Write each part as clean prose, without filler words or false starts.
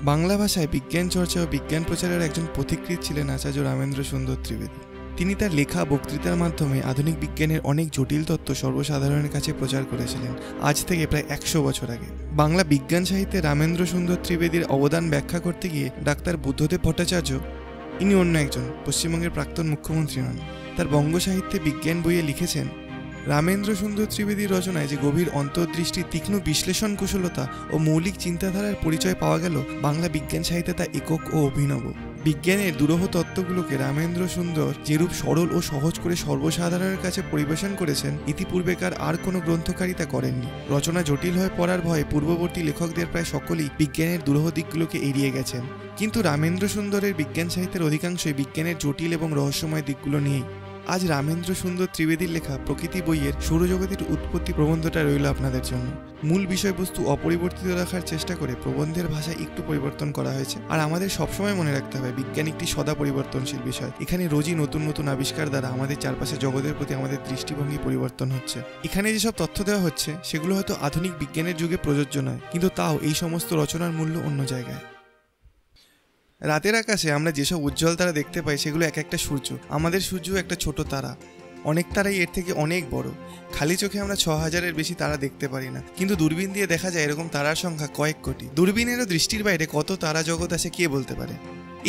বাংলা ভাষায় বিজ্ঞান চর্চা ও বিজ্ঞান প্রচারের একজন পথিকৃৎ ছিলেন আচার্য রামেন্দ্র সুন্দর ত্রিবেদী। তিনি তার লেখা বক্তৃতার মাধ্যমে আধুনিক বিজ্ঞানের অনেক জটিল তত্ত্ব সর্বসাধারণের কাছে প্রচার করেছিলেন আজ থেকে প্রায় 100 বছর আগে। বাংলা বিজ্ঞান সাহিত্যে রামেন্দ্র সুন্দর ত্রিবেদীর অবদান ব্যাখ্যা করতে গিয়ে ডাক্তার বুদ্ধদেব ভট্টাচার্য, ইনি অন্য একজন পশ্চিমবঙ্গের প্রাক্তন মুখ্যমন্ত্রী নন, তার বঙ্গ সাহিত্যে বিজ্ঞান বইয়ে লিখেছেন, রামেন্দ্র সুন্দর ত্রিবেদীর রচনায় যে গভীর অন্তর্দৃষ্টি, তীক্ষ্ণ বিশ্লেষণ কুশলতা ও মৌলিক চিন্তাধারার পরিচয় পাওয়া গেল, বাংলা বিজ্ঞান সাহিত্যে তা একক ও অভিনব। বিজ্ঞানের দুরূহ তত্ত্বগুলোকে রামেন্দ্র সুন্দর যেরূপ সরল ও সহজ করে সর্বসাধারণের কাছে পরিবেশন করেছেন, ইতিপূর্বেকার আর কোনো গ্রন্থকারী তা করেননি। রচনা জটিল হয়ে পড়ার ভয়ে পূর্ববর্তী লেখকদের প্রায় সকলেই বিজ্ঞানের দুরূহ দিকগুলোকে এড়িয়ে গেছেন, কিন্তু রামেন্দ্র সুন্দরের বিজ্ঞান সাহিত্যের অধিকাংশই বিজ্ঞানের জটিল এবং রহস্যময় দিকগুলো নিয়েই। আজ রামেন্দ্র সুন্দর ত্রিবেদীর লেখা প্রকৃতি বইয়ের সৌরজগতের উৎপত্তি প্রবন্ধটা রইল আপনাদের জন্য। মূল বিষয়বস্তু অপরিবর্তিত রাখার চেষ্টা করে প্রবন্ধের ভাষায় একটু পরিবর্তন করা হয়েছে। আর আমাদের সবসময় মনে রাখতে হবে, বিজ্ঞান একটি সদা পরিবর্তনশীল বিষয়। এখানে রোজই নতুন নতুন আবিষ্কার দ্বারা আমাদের চারপাশে জগতের প্রতি আমাদের দৃষ্টিভঙ্গি পরিবর্তন হচ্ছে। এখানে যেসব তথ্য দেওয়া হচ্ছে সেগুলো হয়তো আধুনিক বিজ্ঞানের যুগে প্রযোজ্য নয়, কিন্তু তাও এই সমস্ত রচনার মূল্য অন্য জায়গায়। রাতের আকাশে আমরা যেসব উজ্জ্বল তারা দেখতে পাই সেগুলো এক একটা সূর্য। আমাদের সূর্য একটা ছোট তারা, অনেক তারাই এর থেকে অনেক বড়। খালি চোখে আমরা 6000-এর বেশি তারা দেখতে পারি না, কিন্তু দূরবীন দিয়ে দেখা যায় এরকম তারার সংখ্যা কয়েক কোটি। দূরবীনেরও দৃষ্টির বাইরে কত তারা জগৎ আছে কে বলতে পারে।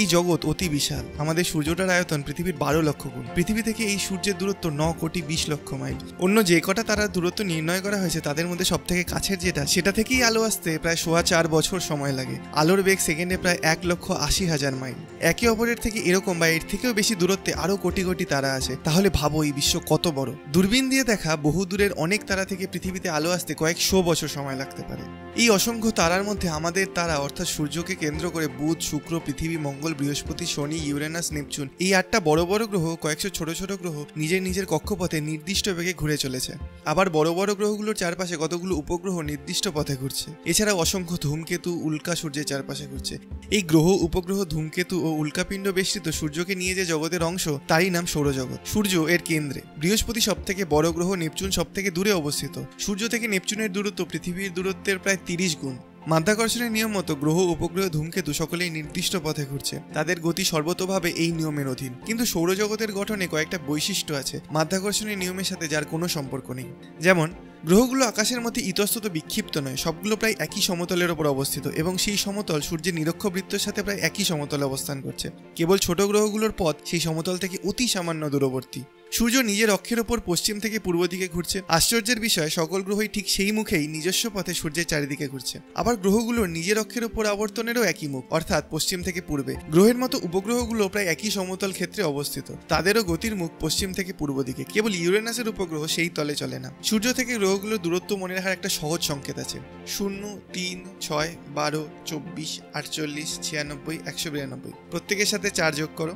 এই জগৎ অতি বিশাল। আমাদের সূর্যটার আয়তন পৃথিবীর 12 লক্ষ গুণ। পৃথিবী থেকে এই সূর্যের দূরত্ব 9 কোটি 20 লক্ষ মাইল। অন্য যে কটা তারার দূরত্ব নির্ণয় করা হয়েছে তাদের মধ্যে সব থেকে কাছের যেটা, সেটা থেকেই আলো আসতে প্রায় 4.25 বছর সময় লাগে। আলোর বেগ সেকেন্ডে প্রায় 1,80,000 মাইল। একে অপরের থেকে এরকম বা এর থেকেও বেশি দূরত্বে আরো কোটি কোটি তারা আছে। তাহলে ভাবো এই বিশ্ব কত বড়। দূরবীন দিয়ে দেখা বহু দূরের অনেক তারা থেকে পৃথিবীতে আলো আসতে কয়েকশো বছর সময় লাগতে পারে। এই অসংখ্য তারার মধ্যে আমাদের তারা অর্থাৎ সূর্যকে কেন্দ্র করে বুধ, শুক্র, পৃথিবী, মঙ্গল, বৃহস্পতি, শনি, ইউরেনাস, নেপচুন, এই 8টা বড় বড় গ্রহ, কয়েকশো ছোট ছোট গ্রহ নিজের নিজের কক্ষপথে নির্দিষ্ট বেগে ঘুরে চলেছে। আবার বড় বড় গ্রহগুলোর চারপাশে কতগুলো উপগ্রহ নির্দিষ্ট পথে ঘুরছে। এছাড়াও অসংখ্য ধূমকেতু, উল্কা সূর্যের চারপাশে ঘুরছে। এই গ্রহ, উপগ্রহ, ধূমকেতু ও উল্কাপিণ্ড বেষ্টিত সূর্যকে নিয়ে যে জগতের অংশ, তারই নাম সৌরজগৎ। সূর্য এর কেন্দ্রে। বৃহস্পতি সব থেকে বড় গ্রহ, নেপচুন সব থেকে দূরে অবস্থিত। সূর্য থেকে নেপচুনের দূরত্ব পৃথিবীর দূরত্বের প্রায় 30 গুণ। মাধ্যাকর্ষণের নিয়ম মতো গ্রহ, উপগ্রহ, ধূমকেতু সকলেই নির্দিষ্ট পথে ঘুরছে। তাদের গতি সর্বতোভাবে এই নিয়মের অধীন। কিন্তু সৌরজগতের গঠনে কয়েকটা বৈশিষ্ট্য আছে মাধ্যাকর্ষণের নিয়মের সাথে যার কোনো সম্পর্ক নেই। যেমন, গ্রহগুলো আকাশের মধ্যে ইতস্তত বিক্ষিপ্ত নয়, সবগুলো প্রায় একই সমতলের ওপর অবস্থিত এবং সেই সমতল সূর্যের নিরক্ষবৃত্তের সাথে প্রায় একই সমতলে অবস্থান করছে। কেবল ছোট গ্রহগুলোর পথ সেই সমতল থেকে অতি সামান্য দূরবর্তী। সূর্য নিজের অক্ষের ওপর পশ্চিম থেকে পূর্ব দিকে ঘুরছে। আশ্চর্যের বিষয়, সকল গ্রহই ঠিক সেই মুখেই নিজস্ব পথে সূর্যের চারিদিকে ঘুরছে। আবার গ্রহগুলোর নিজের অক্ষের ওপর আবর্তনেরও একই মুখ, অর্থাৎ পশ্চিম থেকে পূর্বে। গ্রহের মতো উপগ্রহগুলো প্রায় একই সমতল ক্ষেত্রে অবস্থিত। তাদেরও গতির মুখ পশ্চিম থেকে পূর্ব দিকে। কেবল ইউরেনাসের উপগ্রহ সেই তলে চলে না। সূর্য থেকে গ্রহগুলোর দূরত্ব মনে রাখার একটা সহজ সংকেত আছে। 0, 3, 6, 12, 24, 48, 96, 192। প্রত্যেকের সাথে 4 যোগ করো।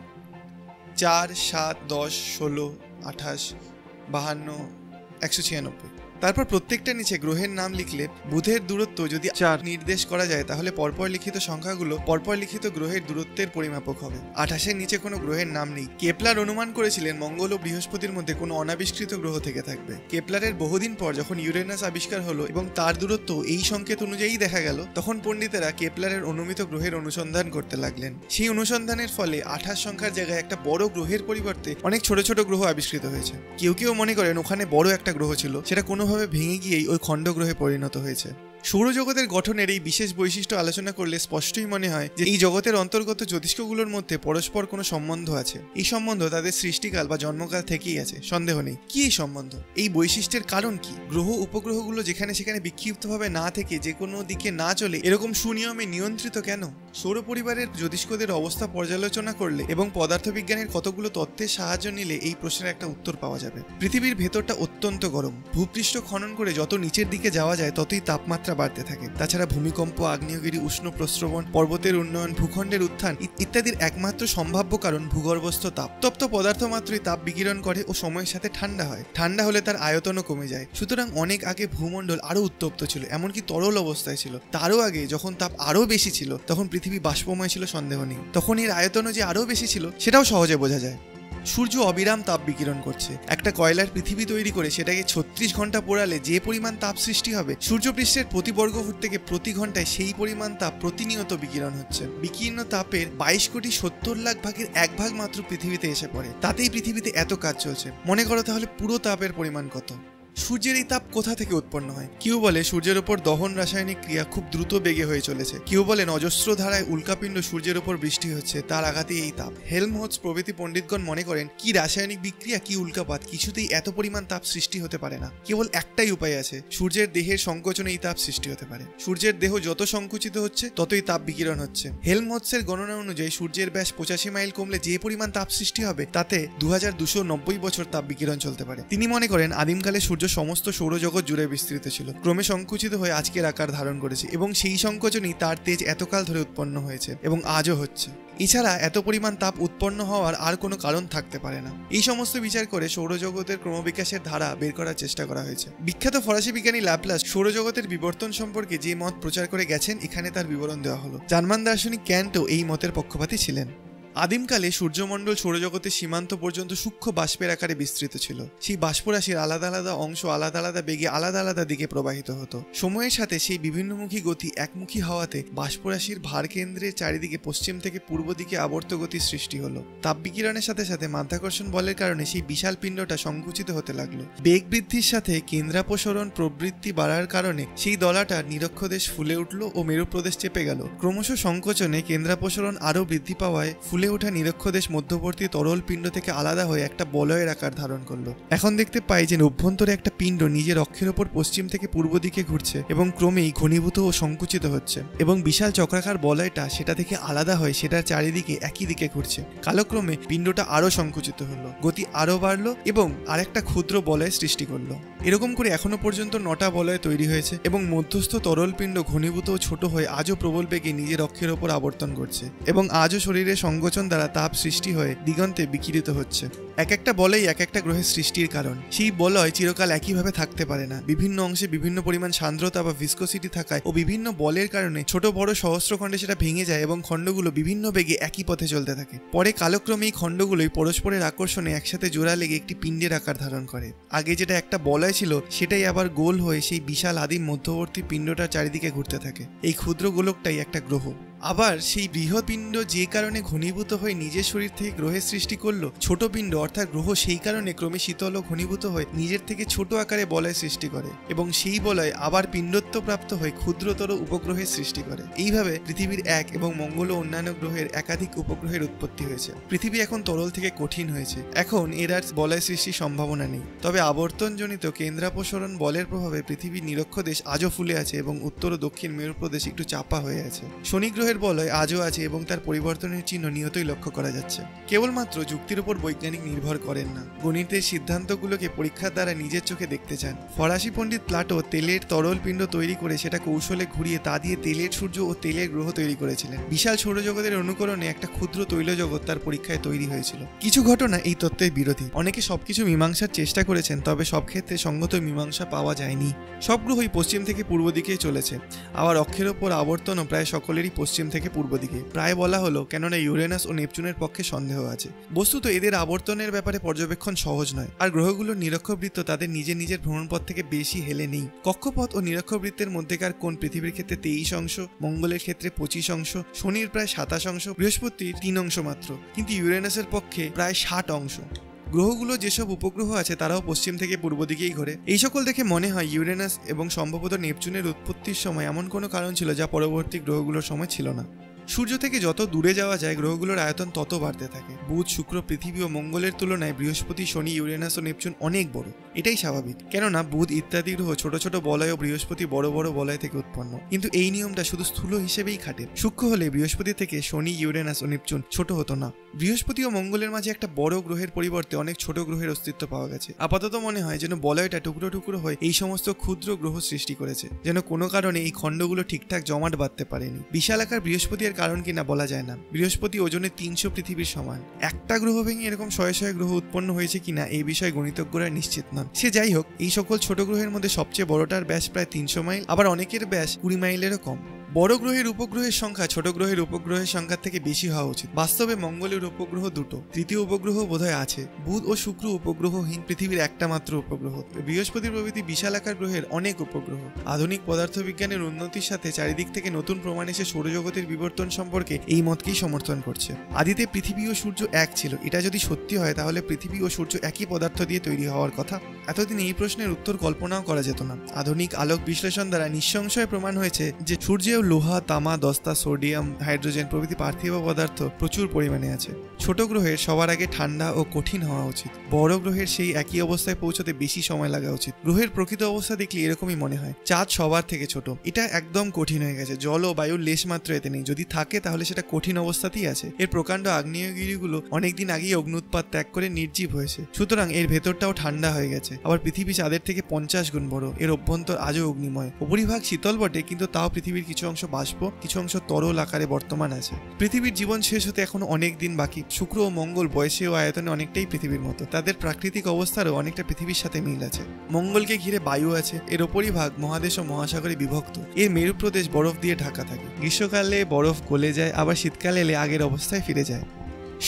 4, 7, 10, 16, 28, 52, 196। তারপর প্রত্যেকটা নিচে গ্রহের নাম লিখলে বুধের দূরত্ব যদি 4 নির্দেশ করা যায়, তাহলে পরপর লিখিত সংখ্যাগুলো পরপর লিখিত গ্রহের দূরত্বের পরিমাপক হবে। 28-এর নিচে কোনো গ্রহের নাম নেই। কেপলার অনুমান করেছিলেন মঙ্গল ও বৃহস্পতির মধ্যে কোনো অনাবিষ্কৃত গ্রহ থেকে থাকবে। কেপলারের বহুদিন পর যখন ইউরেনাস আবিষ্কার হলো এবং তার দূরত্ব এই সংকেত অনুযায়ী দেখা গেল, তখন পণ্ডিতেরা কেপলারের অনুমিত গ্রহের অনুসন্ধান করতে লাগলেন। সেই অনুসন্ধানের ফলে 28 সংখ্যার জায়গায় একটা বড় গ্রহের পরিবর্তে অনেক ছোট ছোট গ্রহ আবিষ্কৃত হয়েছে। কেউ কেউ মনে করেন ওখানে বড় একটা গ্রহ ছিল, সেটা কোনোভাবে ভেঙে গিয়েই ওই খণ্ড গ্রহে পরিণত হয়েছে। সৌরজগতের গঠনের এই বিশেষ বৈশিষ্ট্য আলোচনা করলে স্পষ্টই মনে হয় যে এই জগতের অন্তর্গত জ্যোতিষ্কগুলোর মধ্যে পরস্পর কোনো সম্বন্ধ আছে। এই সম্বন্ধ তাদের সৃষ্টিকাল বা জন্মকাল থেকেই আছে, সন্দেহ নেই। কি এই সম্বন্ধ? এই বৈশিষ্ট্যের কারণ কি? গ্রহ উপগ্রহগুলো যেখানে সেখানে বিক্ষিপ্তভাবে না থেকে যে কোনো দিকে না চলে এরকম সুনিয়মে নিয়ন্ত্রিত কেন? সৌর পরিবারের জ্যোতিষ্কদের অবস্থা পর্যালোচনা করলে এবং পদার্থবিজ্ঞানের কতগুলো তত্ত্বের সাহায্য নিলে এই প্রশ্নের একটা উত্তর পাওয়া যাবে। পৃথিবীর ভেতরটা অত্যন্ত গরম। ভূপৃষ্ঠ খনন করে যত নিচের দিকে যাওয়া যায় ততই তাপমাত্রা বাড়তে থাকে। তাছাড়া ভূমিকম্প, আগ্নেয়গিরি, উষ্ণ প্রস্রবণ, পর্বতের উন্নয়ন, ভূখণ্ডের উত্থান ইত্যাদির একমাত্র সম্ভাব্য কারণ ভূগর্ভস্থ তাপ। তপ্ত পদার্থ মাত্রই তাপ বিকিরণ করে ও সময়ের সাথে ঠান্ডা হয়। ঠান্ডা হলে তার আয়তনও কমে যায়। সুতরাং অনেক আগে ভূমণ্ডল আরো উত্তপ্ত ছিল, এমনকি তরল অবস্থায় ছিল। তারও আগে যখন তাপ আরো বেশি ছিল তখন পৃথিবী বাষ্পময় ছিল, সন্দেহ নেই। তখন এর আয়তনও যে আরো বেশি ছিল সেটাও সহজে বোঝা যায়। সূর্য অবিরাম তাপ বিকিরণ করছে। একটা কয়লার পৃথিবী তৈরি করে সেটাকে 36 ঘন্টা পোড়ালে যে পরিমাণ তাপ সৃষ্টি হবে, সূর্যপৃষ্ঠের প্রতি বর্গফুট থেকে প্রতি ঘন্টায় সেই পরিমাণ তাপ প্রতিনিয়ত বিকিরণ হচ্ছে। বিকীর্ণ তাপের 22,70,00,000 ভাগের 1 ভাগ মাত্র পৃথিবীতে এসে পড়ে। তাতেই পৃথিবীতে এত কাজ চলছে। মনে করো তাহলে পুরো তাপের পরিমাণ কত। সূর্যের এই তাপ কোথা থেকে উৎপন্ন হয়? কেউ বলে সূর্যের উপর দহন রাসায়নিক ক্রিয়া খুব দ্রুত বেগে হয়ে চলেছে। কেউ বলেন অজস্র ধারায় উল্কাপিণ্ড সূর্যের উপর বৃষ্টি হচ্ছে, তার আঘাতেই এই তাপ। হেলমহোলটজ প্রভৃতি পণ্ডিতগণ মনে করেন কি রাসায়নিক বিক্রিয়া, কি উল্কাপাত, কিছুতেই এত পরিমাণ তাপ সৃষ্টি হতে পারে না। কেবল একটাই উপায় আছে, সূর্যের দেহের সংকোচনে এই তাপ সৃষ্টি হতে পারে। সূর্যের দেহ যত সংকুচিত হচ্ছে ততই তাপ বিকিরণ হচ্ছে। হেলমহোলটজের গণনা অনুযায়ী সূর্যের ব্যাস 85 মাইল কমলে যে পরিমাণ তাপ সৃষ্টি হবে তাতে 2290 বছর তাপ বিকিরণ চলতে পারে। তিনি মনে করেন আদিমকালে সূর্য সমস্ত সৌরজগৎ জুড়ে বিস্তৃত ছিল, ক্রমে সংকুচিত হয়ে আজকের আকার ধারণ করেছে এবং সেই সংকোচনই তার তেজ এতকাল ধরে উৎপন্ন হয়েছে এবং আজও হচ্ছে। এছাড়া এত পরিমাণ তাপ উৎপন্ন হওয়ার আর কোনো কারণ থাকতে পারে না। এই সমস্ত বিচার করে সৌরজগতের ক্রমবিকাশের ধারা বের করার চেষ্টা করা হয়েছে। বিখ্যাত ফরাসি বিজ্ঞানী ল্যাপ্লাস সৌরজগতের বিবর্তন সম্পর্কে যে মত প্রচার করে গেছেন, এখানে তার বিবরণ দেওয়া হলো। জার্মান দার্শনিক ক্যান্টও এই মতের পক্ষপাতী ছিলেন। আদিমকালে সূর্যমণ্ডল সৌরজগতের সীমান্ত পর্যন্ত সূক্ষ্ম বাষ্পের আকারে বিস্তৃত ছিল। সেই বাষ্পরাশির আলাদা আলাদা অংশ আলাদা আলাদা বেগে আলাদা আলাদা দিকে প্রবাহিত হতো। সময়ের সাথে সেই বিভিন্নমুখী গতি একমুখী হওয়াতে বাষ্পরাশির ভার কেন্দ্রের চারিদিকে পশ্চিম থেকে পূর্ব দিকে আবর্ত গতির সৃষ্টি হলো। তাপ বিকিরণের সাথে সাথে মাধ্যাকর্ষণ বলের কারণে সেই বিশাল পিণ্ডটা সংকুচিত হতে লাগলো। বেগ বৃদ্ধির সাথে কেন্দ্রাপসরণ প্রবৃত্তি বাড়ার কারণে সেই দলাটা নিরক্ষদেশ ফুলে উঠল ও মেরুপ্রদেশ চেপে গেল। ক্রমশ সংকোচনে কেন্দ্রাপসরণ আরও বৃদ্ধি পাওয়ায় ফুলে ওঠা নিরক্ষদেশ মধ্যবর্তী তরল পিণ্ড থেকে আলাদা হয়ে একটা বলয়ের আকার ধারণ করলো। এখন দেখতে পাই যে অভ্যন্তরে একটা পিণ্ড নিজের অক্ষের ওপর পশ্চিম থেকে পূর্ব দিকে ঘুরছে এবং ক্রমেই ঘনীভূত ও সংকুচিত হচ্ছে এবং বিশাল চক্রাকার বলয়টা সেটা থেকে আলাদা হয়ে সেটার চারিদিকে একই দিকে ঘুরছে। কালক্রমে পিণ্ডটা আরো সংকুচিত হলো, গতি আরো বাড়লো এবং আরেকটা ক্ষুদ্র বলয় সৃষ্টি করলো। এরকম করে এখনো পর্যন্ত 9টা বলয় তৈরি হয়েছে এবং মধ্যস্থ তরল পিণ্ড ঘনীভূত ও ছোট হয়ে আজও প্রবল বেগে নিজের অক্ষের ওপর আবর্তন করছে এবং আজও শরীরের সংকোচন দ্বারা তাপ সৃষ্টি হয়ে দিগন্তে বিকিরিত হচ্ছে। এক একটা বলয় এক একটা গ্রহের সৃষ্টির কারণ। সেই বলয় চিরকাল একইভাবে থাকতে পারে না। বিভিন্ন অংশে বিভিন্ন পরিমাণ সান্দ্রতা বা ভিসকোসিটি থাকায় ও বিভিন্ন বলের কারণে ছোট বড় সহস্রখণ্ডে সেটা ভেঙে যায় এবং খণ্ডগুলো বিভিন্ন বেগে একই পথে চলতে থাকে। পরে কালক্রমে এই খণ্ডগুলোই পরস্পরের আকর্ষণে একসাথে জোড়া লেগে একটি পিণ্ডের আকার ধারণ করে। আগে যেটা একটা বলয় ছিল সেটাই আবার গোল হয়ে সেই বিশাল আদিম মধ্যবর্তী পিণ্ডটার চারিদিকে ঘুরতে থাকে। এই ক্ষুদ্র গোলকটাই একটা গ্রহ। আবার সেই বৃহৎ পিণ্ড যে কারণে ঘনীভূত হয়ে নিজের শরীর থেকে গ্রহের সৃষ্টি করলো, ছোট পিণ্ড অর্থাৎ গ্রহ সেই কারণে ক্রমে শীতল ও ঘনীভূত হয়ে নিজের থেকে ছোট আকারে বলয় সৃষ্টি করে এবং সেই বলয় আবার পিণ্ডত্ব প্রাপ্ত হয়ে ক্ষুদ্রতর উপগ্রহের সৃষ্টি করে। এইভাবে পৃথিবীর এক এবং মঙ্গল ও অন্যান্য গ্রহের একাধিক উপগ্রহের উৎপত্তি হয়েছে। পৃথিবী এখন তরল থেকে কঠিন হয়েছে। এখন এর আর বলয় সৃষ্টির সম্ভাবনা নেই। তবে আবর্তনজনিত কেন্দ্রাপসরণ বলের প্রভাবে পৃথিবীর নিরক্ষদেশ আজও ফুলে আছে এবং উত্তর ও দক্ষিণ মেরুপ্রদেশ একটু চাপা হয়ে আছে। শনি গ্রহের বলয় আজও আছে এবং তার পরিবর্তনের চিহ্ন নিয়তই লক্ষ্য করা যাচ্ছে। কেবলমাত্র যুক্তির উপর বৈজ্ঞানিক নির্ভর করেন না, গণিতের সিদ্ধান্তগুলোকে পরীক্ষার দ্বারা নিজের চোখে দেখতে চান। ফরাসি পণ্ডিত প্লাটো তেলের তরল পিণ্ড তৈরি করে সেটা কৌশলে ঘুরিয়ে তা দিয়ে তেলের সূর্য ও তেলের গ্রহ তৈরি করেছিলেন। বিশাল সৌরজগতের অনুকরণে একটা ক্ষুদ্র তৈল জগৎ তার পরীক্ষায় তৈরি হয়েছিল। কিছু ঘটনা এই তত্ত্বের বিরোধী। অনেকে সবকিছু মীমাংসার চেষ্টা করেছেন, তবে সব ক্ষেত্রে সঙ্গত মীমাংসা পাওয়া যায়নি। সব গ্রহই পশ্চিম থেকে পূর্ব দিকেই চলেছে। আবার অক্ষের ওপর আবর্তনও প্রায় সকলেরই পশ্চিম থেকে পূর্ব দিকে। প্রায় বলা হলো কেননা ইউরেনাস ও নেপচুনের পক্ষে সন্দেহ আছে। বস্তুত এদের আবর্তনের ব্যাপারে পর্যবেক্ষণ সহজ নয়, আর গ্রহগুলোর নিরক্ষবৃত্ত তাদের নিজের নিজের ভ্রমণপথ থেকে বেশি হেলে নেই। কক্ষপথ ও নিরক্ষবৃত্তের মধ্যেকার কোণ পৃথিবীর ক্ষেত্রে 23 অংশ, মঙ্গলের ক্ষেত্রে 25 অংশ, শনির প্রায় 27 অংশ, বৃহস্পতির 3 অংশ মাত্র, কিন্তু ইউরেনাসের পক্ষে প্রায় 60 অংশ। গ্রহগুলো যেসব উপগ্রহ আছে তারাও পশ্চিম থেকে পূর্ব দিকেই ঘোরে। এই সকল দেখে মনে হয় ইউরেনাস এবং সম্ভবত নেপচুনের উৎপত্তির সময় এমন কোনো কারণ ছিল যা পরবর্তী গ্রহগুলোর সময় ছিল না। সূর্য থেকে যত দূরে যাওয়া যায় গ্রহগুলোর আয়তন তত বাড়তে থাকে। বুধ, শুক্র, পৃথিবী ও মঙ্গলের তুলনায় বৃহস্পতি, শনি, ইউরেনাস ও নেপচুন অনেক বড়। এটাই স্বাভাবিক, কেননা বুধ ইত্যাদি গ্রহ ছোট ছোট বলয় ও বৃহস্পতি বড় বড় বলয় থেকে উৎপন্ন। কিন্তু এই নিয়মটা শুধু স্থূল হিসেবেই খাটে। সূক্ষ্ম হলে বৃহস্পতি থেকে শনি, ইউরেনাস ও নেপচুন ছোট হতো না। বৃহস্পতি ও মঙ্গলের মাঝে একটা বড় গ্রহের পরিবর্তে অনেক ছোট গ্রহের অস্তিত্ব পাওয়া গেছে। আপাতত মনে হয় যেন বলয়টা টুকরো টুকরো হয়ে এই সমস্ত ক্ষুদ্র গ্রহ সৃষ্টি করেছে, যেন কোনো কারণে এই খণ্ডগুলো ঠিকঠাক জমাট বাঁধতে পারেনি। বিশাল আকার বৃহস্পতি এর কারণ কিনা বলা যায় না। বৃহস্পতি ওজনে 300 পৃথিবীর সমান। একটা গ্রহ ভেঙে এরকম শয়ে শয়ে গ্রহ উৎপন্ন হয়েছে কিনা এই বিষয়ে গণিতজ্ঞরা নিশ্চিত নন। সে যাই হোক, এই সকল ছোট গ্রহের মধ্যে সবচেয়ে বড়টার ব্যাস প্রায় 300 মাইল, আবার অনেকের ব্যাস 20 মাইলেরও কম। বড় গ্রহের উপগ্রহের সংখ্যা ছোট গ্রহের উপগ্রহের সংখ্যার থেকে বেশি হওয়া উচিত। বাস্তবে মঙ্গলের উপগ্রহ দুটো, তৃতীয় উপগ্রহ বোধহয় আছে। বুধ ও শুক্র উপগ্রহহীন পৃথিবীর একটা মাত্র উপগ্রহ। বৃহস্পতি প্রভৃতি বিশালাকার গ্রহের অনেক উপগ্রহ। আধুনিক পদার্থবিজ্ঞানের উন্নতির সাথে চারিদিক থেকে নতুন প্রমাণ এসে সৌরজগতের বিবর্তন সম্পর্কে এই মতকেই সমর্থন করছে। আদিতে পৃথিবী ও সূর্য এক ছিল। এটা যদি সত্যি হয় তাহলে পৃথিবী ও সূর্য একই পদার্থ দিয়ে তৈরি হওয়ার কথা। এতদিন এই প্রশ্নের উত্তর কল্পনাও করা যেত না। আধুনিক আলোক বিশ্লেষণ দ্বারা নিঃসংশয়ে প্রমাণ হয়েছে যে সূর্যেও লোহা, তামা, দস্তা, সোডিয়াম, হাইড্রোজেন প্রভৃতি পার্থিব পদার্থ প্রচুর পরিমাণে আছে। ছোট গ্রহের সবার আগে ঠান্ডা ও কঠিন হওয়া উচিত। বড় গ্রহের সেই একই অবস্থায় পৌঁছতে বেশি সময় লাগা উচিত। গ্রহের প্রকৃত অবস্থা দেখলে এরকমই মনে হয়। চাঁদ সবার থেকে ছোট। এটা একদম কঠিন হয়ে গেছে। জল ও বায়ুর লেশ মাত্র এতে নেই। যদি থাকে তাহলে সেটা কঠিন অবস্থাতেই আছে। এর প্রকাণ্ড আগ্নেয়গিরিগুলো অনেকদিন আগেই অগ্নুৎপাত ত্যাগ করে নির্জীব হয়েছে। সুতরাং এর ভেতরটাও ঠান্ডা হয়ে গেছে। আবার পৃথিবী চাঁদের থেকে 50 গুণ বড়। এর অভ্যন্তর আজও অগ্নিময়। উপরিভাগ শীতল বটে, কিন্তু তাও পৃথিবীর কিছু অংশ বাষ্প, কিছু অংশ তরল আকারে বর্তমান আছে। পৃথিবীর জীবন শেষ হতে এখনো অনেক দিন বাকি। শুক্র ও মঙ্গল বয়সে ও আয়তনে অনেকটাই পৃথিবীর মতো। তাদের প্রাকৃতিক অবস্থারও অনেকটা পৃথিবীর সাথে মিল আছে। মঙ্গলকে ঘিরে বায়ু আছে। এর উপরিভাগ মহাদেশ ও মহাসাগরে বিভক্ত। এর মেরু প্রদেশ বরফ দিয়ে ঢাকা থাকে। গ্রীষ্মকালে বরফ গলে যায়, আবার শীতকালে এলে আগের অবস্থায় ফিরে যায়।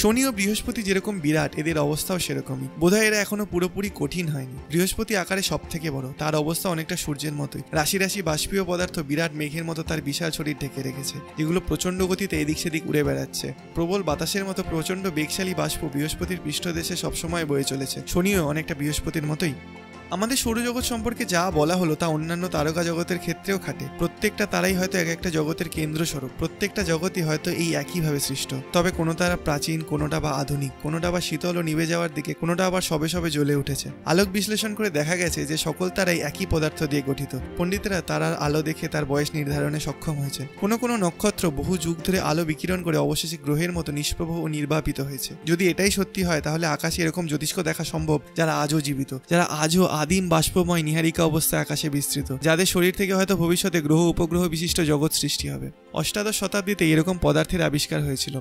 শনি ও বৃহস্পতি যেরকম বিরাট, এদের অবস্থাও সেরকমই। বোধহয় এরা এখনো পুরোপুরি কঠিন হয়নি। বৃহস্পতি আকারে সব থেকে বড়। তার অবস্থা অনেকটা সূর্যের মতোই। রাশি রাশি বাষ্পীয় পদার্থ বিরাট মেঘের মতো তার বিশাল শরীর ঢেকে রেখেছে, যেগুলো প্রচন্ড গতিতে এদিক সেদিক উড়ে বেড়াচ্ছে। প্রবল বাতাসের মতো প্রচন্ড বেগশালী বাষ্প বৃহস্পতির পৃষ্ঠদেশে সবসময় বয়ে চলেছে। শনিও অনেকটা বৃহস্পতির মতোই। আমাদের সৌরজগৎ সম্পর্কে যা বলা হলো তা অন্যান্য তারকা জগতের ক্ষেত্রেও খাটে। প্রত্যেকটা তারাই হয়তো এক একটা জগতের কেন্দ্র স্বরূপ। প্রত্যেকটা জগতই হয়তো এই একইভাবে সৃষ্ট। তবে কোনোটা প্রাচীন, কোনোটা বা আধুনিক, কোনোটা বা শীতল ও নিভে যাওয়ার দিকে, কোনোটা আবার সবে সবে জ্বলে উঠেছে। আলোক বিশ্লেষণ করে দেখা গেছে যে সকল তারাই একই পদার্থ দিয়ে গঠিত। পণ্ডিতরা তারার আলো দেখে তার বয়স নির্ধারণে সক্ষম হয়েছে। কোনো কোনো নক্ষত্র বহু যুগ ধরে আলো বিকিরণ করে অবশেষে গ্রহের মতো নিষ্প্রভ ও নির্বাপিত হয়েছে। যদি এটাই সত্যি হয় তাহলে আকাশে এরকম জ্যোতিষ্ক দেখা সম্ভব যারা আজও জীবিত, যারা আজও আদিম বাষ্পময় নিহারিকা অবস্থায় আকাশে বিস্তৃত, যাদের শরীর থেকে হয়তো ভবিষ্যতে গ্রহ উপগ্রহ বিশিষ্ট জগৎ সৃষ্টি হবে। অষ্টাদশ শতাব্দীতে এরকম পদার্থের আবিষ্কার হয়েছিল।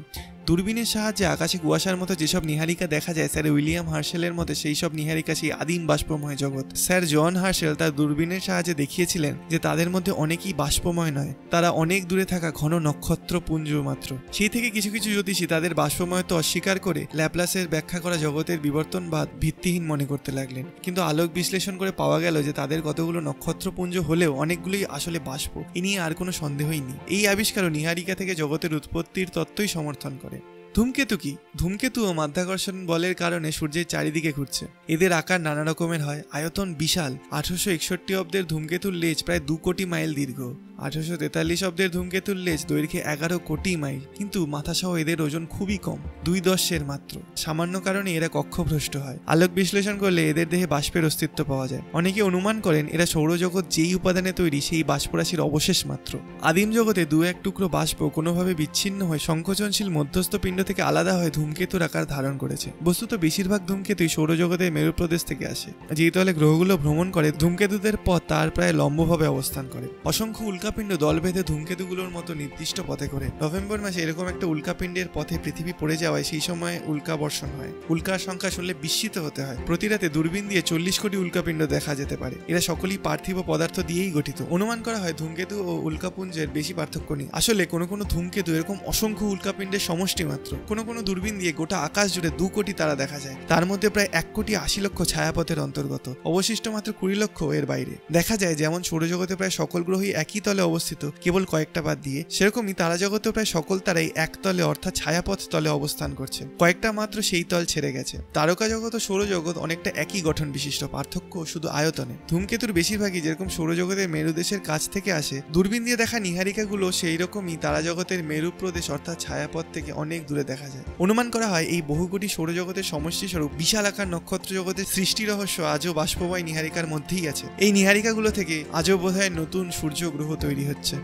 দূরবীনের সাহায্যে আকাশে কুয়াশার মতো যেসব নিহারিকা দেখা যায়, স্যার উইলিয়াম হার্শেলের মতে সেই সব নিহারিকা সেই আদিম বাষ্পময় জগৎ। স্যার জন হার্শেল তার দূরবীনের সাহায্যে দেখিয়েছিলেন যে তাদের মধ্যে অনেকেই বাষ্পময় নয়, তারা অনেক দূরে থাকা ঘন নক্ষত্রপুঞ্জ মাত্র। সেই থেকে কিছু কিছু জ্যোতিষী তাদের বাষ্পময়ত্ব অস্বীকার করে ল্যাপ্লাসের ব্যাখ্যা করা জগতের বিবর্তনবাদ ভিত্তিহীন মনে করতে লাগলেন। কিন্তু আলোক বিশ্লেষণ করে পাওয়া গেল যে তাদের কতগুলো নক্ষত্রপুঞ্জ হলেও অনেকগুলোই আসলে বাষ্প। এ নিয়ে আর কোনো সন্দেহই নেই। এই আবিষ্কারও নিহারিকা থেকে জগতের উৎপত্তির তত্ত্বই সমর্থন করে। ধূমকেতু কি? ধূমকেতু ও মাধ্যাকর্ষণ বলের কারণে সূর্যের চারিদিকে ঘুরছে। এদের আকার নানা রকমের হয়, আয়তন বিশাল। 1861 অব্দের ধূমকেতুর লেজ প্রায় 2 কোটি মাইল দীর্ঘ। 1843 অব্দের ধূমকেতুর লেজ দৈর্ঘ্যে 11 কোটি মাইল, কিন্তু মাথাসহ এদের ওজন খুবই কম, 2/10 মাত্র। সামান্য কারণে এরা কক্ষভ্রষ্ট হয়। আলোক বিশ্লেষণ করলে এদের দেহে বাষ্পের অস্তিত্ব পাওয়া যায়। অনেকে অনুমান করেন এরা সৌরজগৎ যেই উপাদানে তৈরি সেই বাষ্পরাশির অবশেষ মাত্র। আদিম জগতে 2-1 টুকরো বাষ্প কোনোভাবে বিচ্ছিন্ন হয়ে সংকোচনশীল মধ্যস্থ পিণ্ড থেকে আলাদা হয়ে ধূমকেতুর আকার ধারণ করেছে। বস্তুত বেশিরভাগ ধূমকেতুই সৌরজগতের মেরুপ্রদেশ থেকে আসে। যেই তলে গ্রহগুলো ভ্রমণ করে, ধূমকেতুদের পথ তার প্রায় লম্বভাবে অবস্থান করে। অসংখ্য উল্কাপিণ্ড দল বেঁধে ধূমকেতুগুলোর মতো নির্দিষ্ট পথে করে। নভেম্বর মাসে এরকম একটা উল্কাপিণ্ডের পথে পৃথিবী পড়ে যাওয়ায় সেই সময় উল্কা বর্ষণ হয়। উল্কার সংখ্যা শুনলে বিস্মিত হতে হয়। প্রতি রাতে দূরবীন দিয়ে 40 কোটি উল্কাপিণ্ড দেখা যেতে পারে। এরা সকলেই পার্থিব পদার্থ দিয়েই গঠিত। অনুমান করা হয় ধূমকেতু ও উল্কাপুঞ্জের বেশি পার্থক্য নেই। আসলে কোনো কোনো ধূমকেতু এরকম অসংখ্য উল্কাপিণ্ডের সমষ্টি মাত্র। কোনো কোনো দূরবীন দিয়ে গোটা আকাশ জুড়ে 2 কোটি তারা দেখা যায়। তার মধ্যে প্রায় 1,80,00,000 ছায়াপথের অন্তর্গত, অবশিষ্ট মাত্র 20 লক্ষ এর বাইরে। দেখা যায় যেমন সৌরজগতে প্রায় সকল গ্রহই একই তলে অবস্থিত, কেবল কয়েকটা বাদ দিয়ে, সেরকমই তারা জগতেও প্রায় সকল তারাই এক তলে অর্থাৎ ছায়াপথ তলে অবস্থান করছে। কয়েকটা মাত্র সেই তল ছেড়ে গেছে। তারকা জগৎ ও সৌরজগৎ অনেকটা একই গঠন বিশিষ্ট, পার্থক্য শুধু আয়তনে। ধূমকেতুর বেশিরভাগই যেরকম সৌরজগতের মেরুদেশের কাছ থেকে আসে, দূরবীন দিয়ে দেখা নিহারিকাগুলো সেই রকমই তারা জগতের মেরু প্রদেশ অর্থাৎ ছায়াপথ থেকে অনেক দূরে দেখা যায়। অনুমান করা হয় এই বহু কোটি সৌরজগতের সমষ্টি স্বরূপ বিশাল আকার নক্ষত্র জগতের সৃষ্টি রহস্য আজও বাষ্পময় নিহারিকার মধ্যেই আছে। এই নিহারিকাগুলো থেকে আজও বোধহয় নতুন সূর্য গ্রহ তৈরি হচ্ছে।